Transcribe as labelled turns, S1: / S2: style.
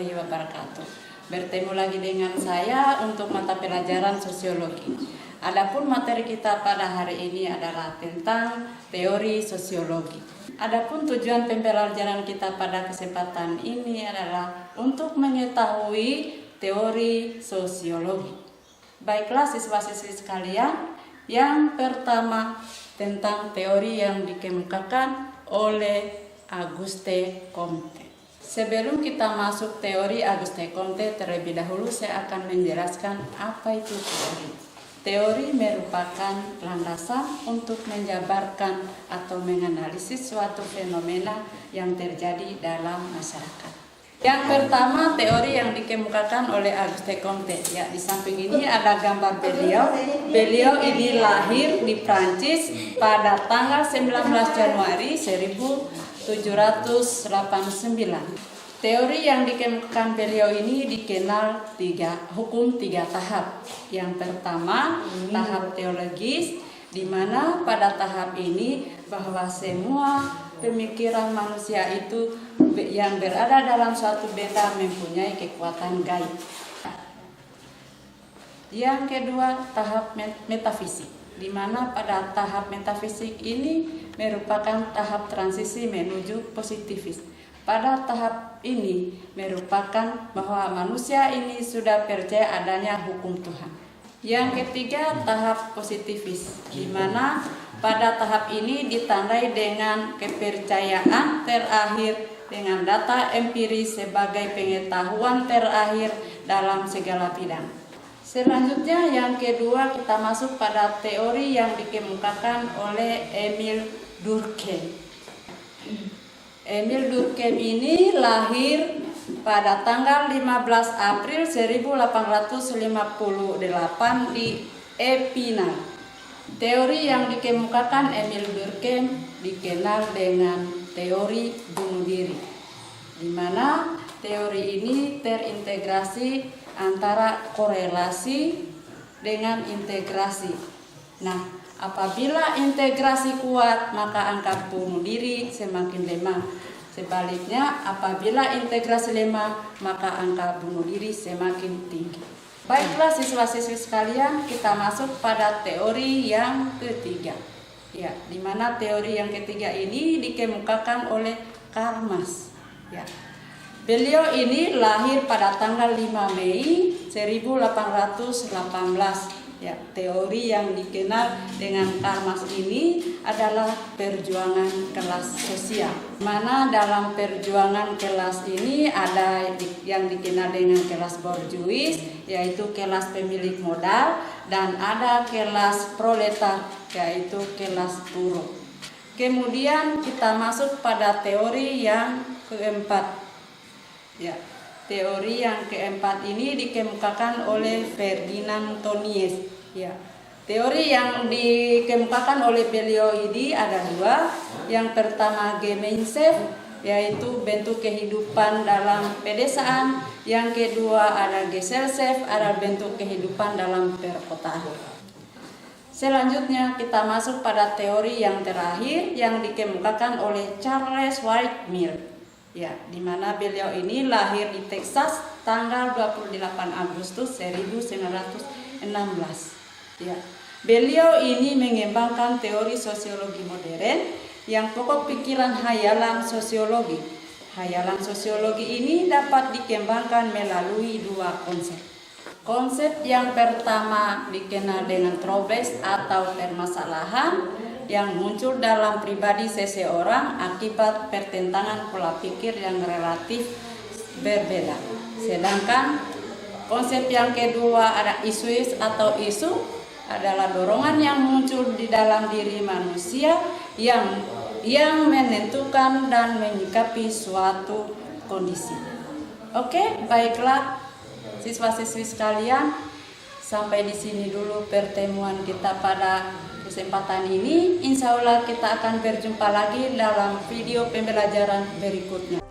S1: warahmatullahi wabarakatuh. Bertemu lagi dengan saya untuk mata pelajaran sosiologi. Adapun materi kita pada hari ini adalah tentang teori sosiologi. Adapun tujuan pembelajaran kita pada kesempatan ini adalah untuk mengetahui teori sosiologi. Baiklah siswa-siswi sekalian, yang pertama tentang teori yang dikemukakan oleh Auguste Comte. Sebelum kita masuk teori Auguste Comte, terlebih dahulu saya akan menjelaskan apa itu teori. Teori merupakan landasan untuk menjabarkan atau menganalisis suatu fenomena yang terjadi dalam masyarakat. Yang pertama, teori yang dikemukakan oleh Auguste Comte. Ya, di samping ini ada gambar beliau. Beliau ini lahir di Prancis pada tanggal 19 Januari 1789. Teori yang dikemukakan beliau ini dikenal hukum tiga tahap. Yang pertama, tahap teologis, di mana pada tahap ini bahwa semua pemikiran manusia itu yang berada dalam suatu benda mempunyai kekuatan gaib. Yang kedua, tahap metafisik, di mana pada tahap metafisik ini merupakan tahap transisi menuju positifis. Pada tahap ini merupakan bahwa manusia ini sudah percaya adanya hukum Tuhan. Yang ketiga, tahap positifis, di mana pada tahap ini ditandai dengan kepercayaan terakhir dengan data empiris sebagai pengetahuan terakhir dalam segala bidang. Selanjutnya yang kedua kita masuk pada teori yang dikemukakan oleh Émile Durkheim. Émile Durkheim ini lahir pada tanggal 15 April 1858 di Epinal. Teori yang dikemukakan Émile Durkheim dikenal dengan teori bunuh diri, di mana teori ini terintegrasi antara korelasi dengan integrasi. Nah, apabila integrasi kuat, maka angka bunuh diri semakin lemah. Sebaliknya, apabila integrasi lemah, maka angka bunuh diri semakin tinggi. Baiklah siswa-siswi sekalian, kita masuk pada teori yang ketiga. Ya, di mana teori yang ketiga ini dikemukakan oleh Karl Marx. Ya. Beliau ini lahir pada tanggal 5 Mei 1818. Ya, teori yang dikenal dengan Karl Marx ini adalah perjuangan kelas sosial. Mana dalam perjuangan kelas ini ada yang dikenal dengan kelas borjuis, yaitu kelas pemilik modal, dan ada kelas proletar, yaitu kelas buruh. Kemudian kita masuk pada teori yang keempat. Ya, teori yang keempat ini dikemukakan oleh Ferdinand Tönnies. Ya, teori yang dikemukakan oleh beliau ini ada dua. Yang pertama Gemeinschaft, yaitu bentuk kehidupan dalam pedesaan. Yang kedua ada Gesellschaft, ada bentuk kehidupan dalam perkotaan. Selanjutnya kita masuk pada teori yang terakhir yang dikemukakan oleh Charles White Mill. Ya, di mana beliau ini lahir di Texas tanggal 28 Agustus 1916. Ya, beliau ini mengembangkan teori sosiologi modern yang pokok pikiran hayalan sosiologi. Hayalan sosiologi ini dapat dikembangkan melalui dua konsep. Konsep yang pertama dikenal dengan troubles atau permasalahan yang muncul dalam pribadi seseorang akibat pertentangan pola pikir yang relatif berbeda. Sedangkan konsep yang kedua ada issues atau isu adalah dorongan yang muncul di dalam diri manusia yang menentukan dan menyikapi suatu kondisi. Oke, baiklah siswa-siswi sekalian, sampai di sini dulu pertemuan kita pada kesempatan ini. Insya Allah kita akan berjumpa lagi dalam video pembelajaran berikutnya.